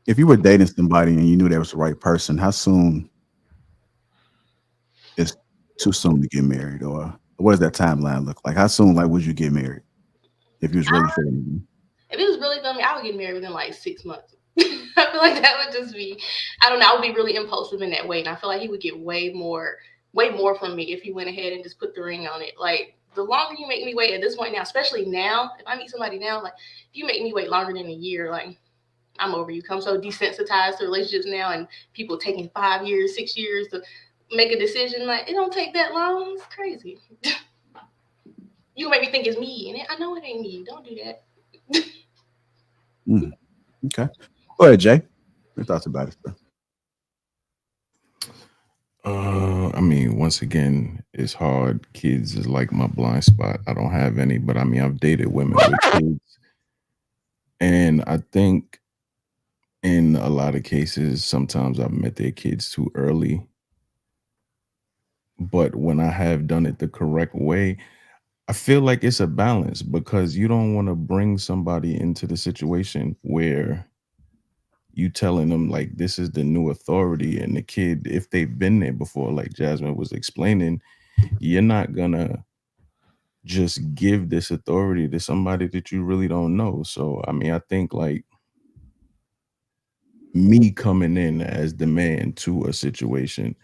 If you were dating somebody and you knew that was the right person, how soon is too soon to get married, or what does that timeline look like? How soon, like, would you get married if you was really I, feeling me? if it was really for me, I would get married within like 6 months. I feel like that would just be, I don't know, I would be really impulsive in that way, and I feel like he would get way more from me if he went ahead and just put the ring on it. Like the longer you make me wait at this point now, especially now, if I meet somebody now, like if you make me wait longer than a year, like I'm over you. I'm so desensitized to relationships now, and people taking 5 years, 6 years to make a decision. Like it don't take that long. It's crazy. You make me think it's me, and I know it ain't me. Don't do that. Mm, okay. Go ahead, Jay. Your thoughts about it, sir? I mean, once again, it's hard. Kids is like my blind spot. I don't have any, but I mean, I've dated women with kids, and I think in a lot of cases, sometimes I've met their kids too early. But when I have done it the correct way, I feel like it's a balance because you don't want to bring somebody into the situation where you telling them like this is the new authority and the kid, if they've been there before, like Jasmine was explaining, you're not gonna just give this authority to somebody that you really don't know. So I mean, I think like me coming in as the man to a situation,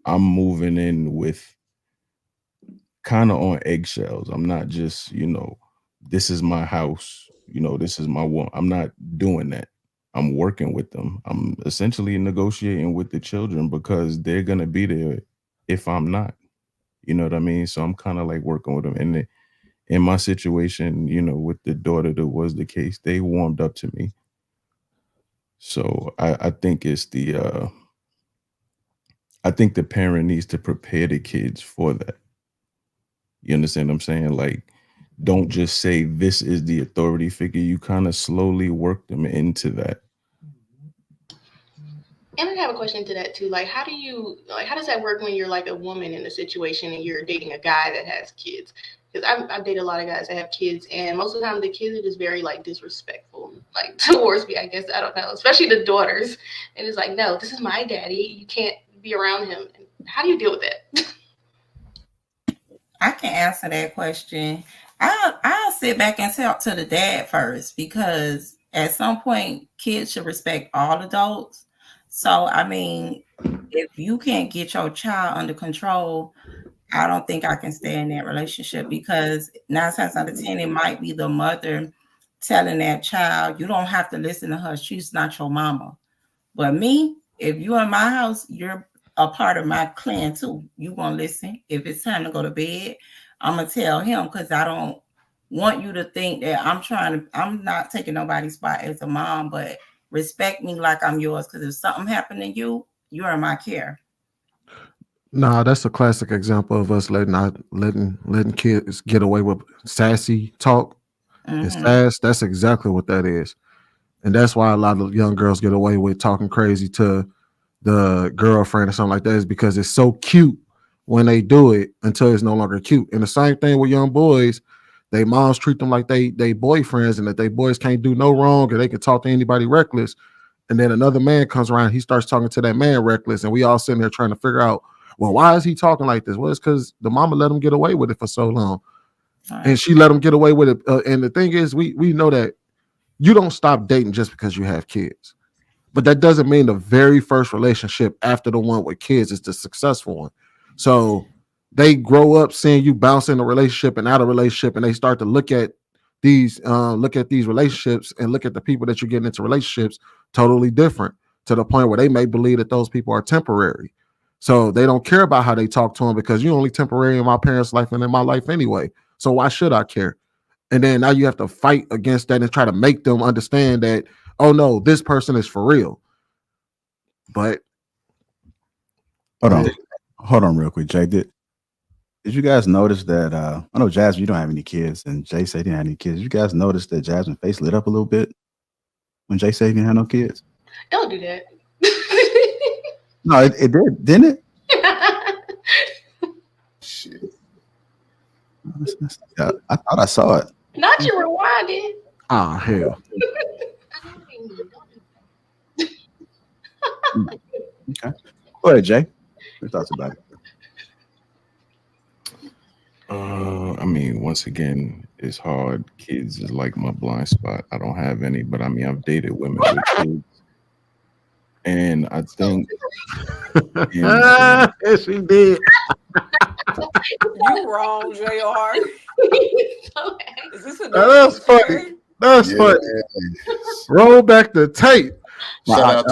I'm moving in with kind of on eggshells. I'm not just, this is my house, this is my one. I'm not doing that. I'm working with them. I'm essentially negotiating with the children because they're going to be there if I'm not. You know what I mean? So I'm kind of like working with them. And in my situation, with the daughter that was the case, they warmed up to me. So I think I think the parent needs to prepare the kids for that. You understand what I'm saying? Like, don't just say this is the authority figure. You kind of slowly work them into that. And I have a question to that too. Like, how does that work when you're like a woman in a situation and you're dating a guy that has kids? Because I've dated a lot of guys that have kids, and most of the time the kids are just very like disrespectful, like towards me. I guess I don't know, especially the daughters. And it's like, no, this is my daddy. You can't be around him. How do you deal with that? I can answer that question. I'll sit back and talk to the dad first because at some point kids should respect all adults. So I mean, if you can't get your child under control, I don't think I can stay in that relationship because 9 times out of 10 it might be the mother telling that child, you don't have to listen to her. She's not your mama. But me, if you're in my house, you're a part of my clan too. You gonna listen. If it's time to go to bed, I'm gonna tell him because I don't want you to think that I'm not taking nobody's spot as a mom, but respect me like I'm yours. Because if something happened to you, you're in my care. Nah, that's a classic example of us letting kids get away with sassy talk and Mm-hmm. sass. That's exactly what that is. And that's why a lot of young girls get away with talking crazy to the girlfriend or something like that, is because it's so cute when they do it until it's no longer cute. And the same thing with young boys, they moms treat them like they boyfriends, and that they boys can't do no wrong, or they can talk to anybody reckless. And then another man comes around, he starts talking to that man reckless, and we all sitting there trying to figure out, well, why is he talking like this? Well, it's because the mama let him get away with it for so long, All and right. she let him get away with it. And the thing is, we know that you don't stop dating just because you have kids. But that doesn't mean the very first relationship after the one with kids is the successful one. So they grow up seeing you bounce in a relationship and out of relationship, and they start to look at these relationships and look at the people that you're getting into relationships totally different, to the point where they may believe that those people are temporary. So they don't care about how they talk to them because you're only temporary in my parents' life and in my life anyway. So why should I care? And then now you have to fight against that and try to make them understand that, oh no, this person is for real. But Hold yeah, on. Hold on real quick, Jay. Did you guys notice that I know Jasmine, you don't have any kids, and Jay said he didn't have any kids. Did you guys notice that Jasmine's face lit up a little bit when Jay said he didn't have no kids? Don't do that. No, it did, didn't it? Shit. Yeah, I thought I saw it. Not you rewinding. ah hell. I know it ain't me. Don't do that. Go ahead, Jay. Your thoughts about it? I mean, once again, it's hard. Kids is like my blind spot. I don't have any, but I mean, I've dated women with kids, and I think, Yes, she did. You wrong, JR. So, Is this a That's funny. That's funny. Roll back the tape. Shout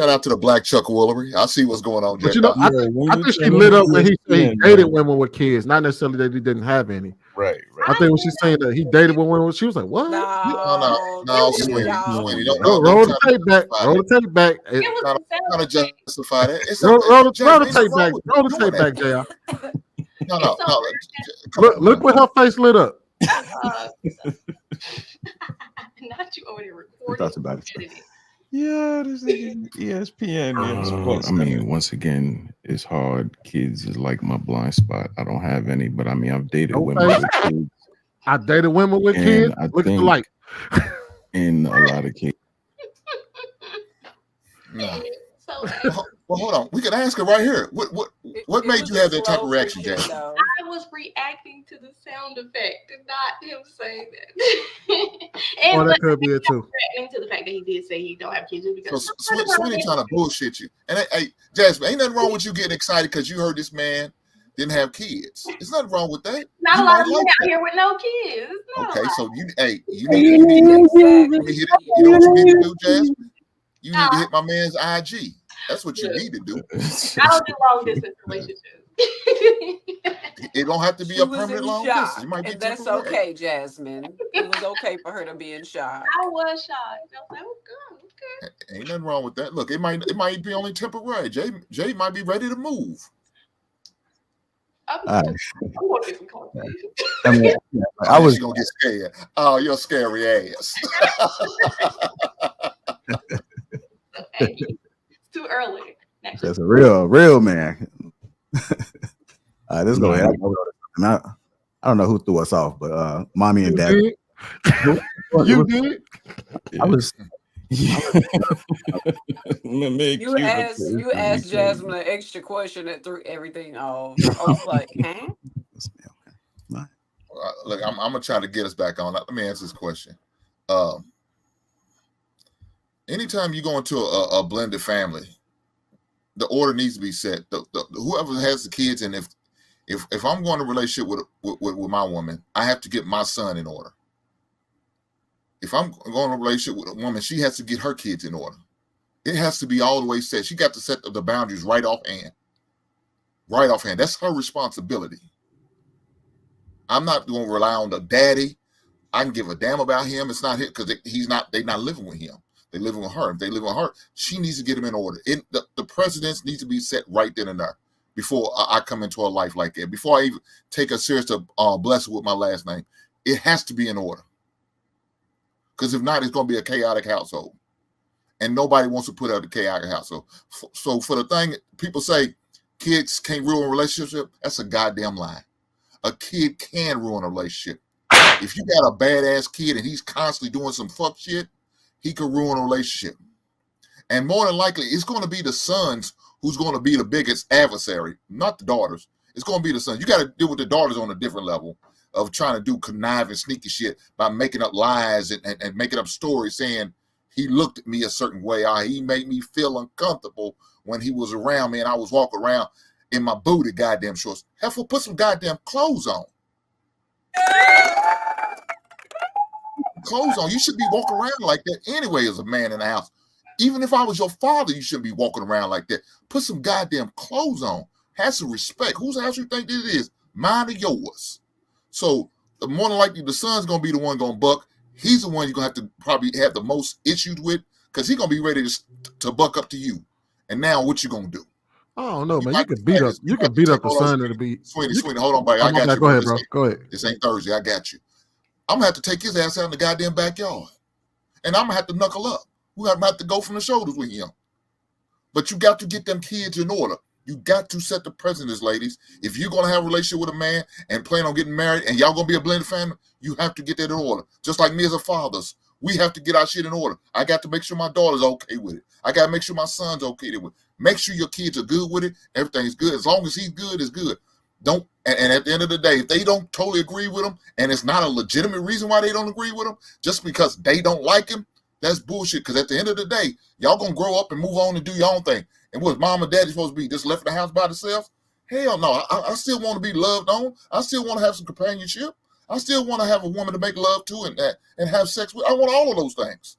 out to the Black Chuck Woolery. I see what's going on, But Jay. you know, I think she lit up when he said he dated women with kids, not necessarily that he didn't have any. Right. I think when she's saying that he dated with women, she was like, "What?" No, Sweeney. Roll the tape back. Roll the tape back. Trying to justify that. Roll the tape back. Roll the tape back, JR. No. Look what her face lit up. Not you over there Your recording. thoughts about it? Yeah, this is ESPN. I mean, once again, it's hard. Kids is like my blind spot. I don't have any, but I mean, I've dated women with kids. I dated women with kids. Look at the light. In a lot of cases. No. Well, hold on. We can ask her right here. What made you have that type of reaction, Jay? I was reacting to the sound effect, and not him saying that. And that could be it too. Reacting to the fact that he did say he don't have kids because So Sweeney trying to bullshit you. And hey, Jasmine, ain't nothing wrong with you getting excited because you heard this man didn't have kids. There's nothing wrong with that. Not a lot of men out here with no kids. Okay, so you need to hit it. You know what you need to do, Jasmine? You need to hit my man's IG. That's what you need to do. I don't do long distance relationships. It don't have to be a permanent long distance. It might be and that's temporary. okay, Jasmine. It was okay for her to be in shock. I was shocked. I was like, oh god, okay. Ain't nothing wrong with that. Look, it might be only temporary. Jay might be ready to move. I'm gonna get some coffee. I mean, I was gonna get scared. Oh, you're scary ass. It's too early. That's a real man. Let's go ahead. I don't know who threw us off, but mommy and daddy. You did? I was. You asked Jasmine an extra question that threw everything off. I was like, huh? Look, I'm gonna try to get us back on. Let me answer this question. Anytime you go into a blended family, the order needs to be set. Whoever has the kids, and if I'm going to a relationship with my woman, I have to get my son in order. If I'm going to a relationship with a woman, she has to get her kids in order. It has to be all the way set. She got to set the boundaries right offhand. Right offhand. That's her responsibility. I'm not going to rely on the daddy. I can give a damn about him. It's not him because they're not living with him. They're living with her. If they live with her, she needs to get them in order. The precedence needs to be set right then and there before I come into a life like that. Before I even take her serious to bless her with my last name, it has to be in order. Because if not, it's going to be a chaotic household. And nobody wants to put out a chaotic household. So for the thing, people say kids can't ruin a relationship. That's a goddamn lie. A kid can ruin a relationship. If you got a badass kid and he's constantly doing some fuck shit, he could ruin a relationship. And more than likely, it's going to be the sons who's going to be the biggest adversary, not the daughters. It's going to be the sons. You got to deal with the daughters on a different level of trying to do conniving, sneaky shit by making up lies and making up stories saying he looked at me a certain way. Or he made me feel uncomfortable when he was around me and I was walking around in my booty goddamn shorts. Heifer, put some goddamn clothes on. Clothes on. You should be walking around like that anyway as a man in the house. Even if I was your father, you shouldn't be walking around like that. Put some goddamn clothes on. Have some respect. Whose house you think this is? Mine or yours? So more than likely, the son's going to be the one going to buck. He's the one you're going to have to probably have the most issues with because he's going to be ready to buck up to you. And now what you going to do? I don't know, man. You can beat up the son that'll be. Sweetie, hold on, buddy. I got you. Go ahead, bro. Go ahead. This ain't Thursday. I got you. I'm going to have to take his ass out in the goddamn backyard. And I'm going to have to knuckle up. We're going to have to go from the shoulders with him. But you got to get them kids in order. You got to set the precedents, ladies. If you're going to have a relationship with a man and plan on getting married and y'all going to be a blended family, you have to get that in order. Just like me as a father, We have to get our shit in order. I got to make sure my daughter's okay with it. I got to make sure my son's okay with it. Make sure your kids are good with it. Everything's good. As long as he's good, it's good. And at the end of the day, if they don't totally agree with him, and it's not a legitimate reason why they don't agree with him, just because they don't like him, that's bullshit. Because at the end of the day, y'all gonna grow up and move on and do your own thing. And what's mom and daddy supposed to be? Just left in the house by themselves? Hell no. I still want to be loved on. I still want to have some companionship. I still want to have a woman to make love to and have sex with. I want all of those things.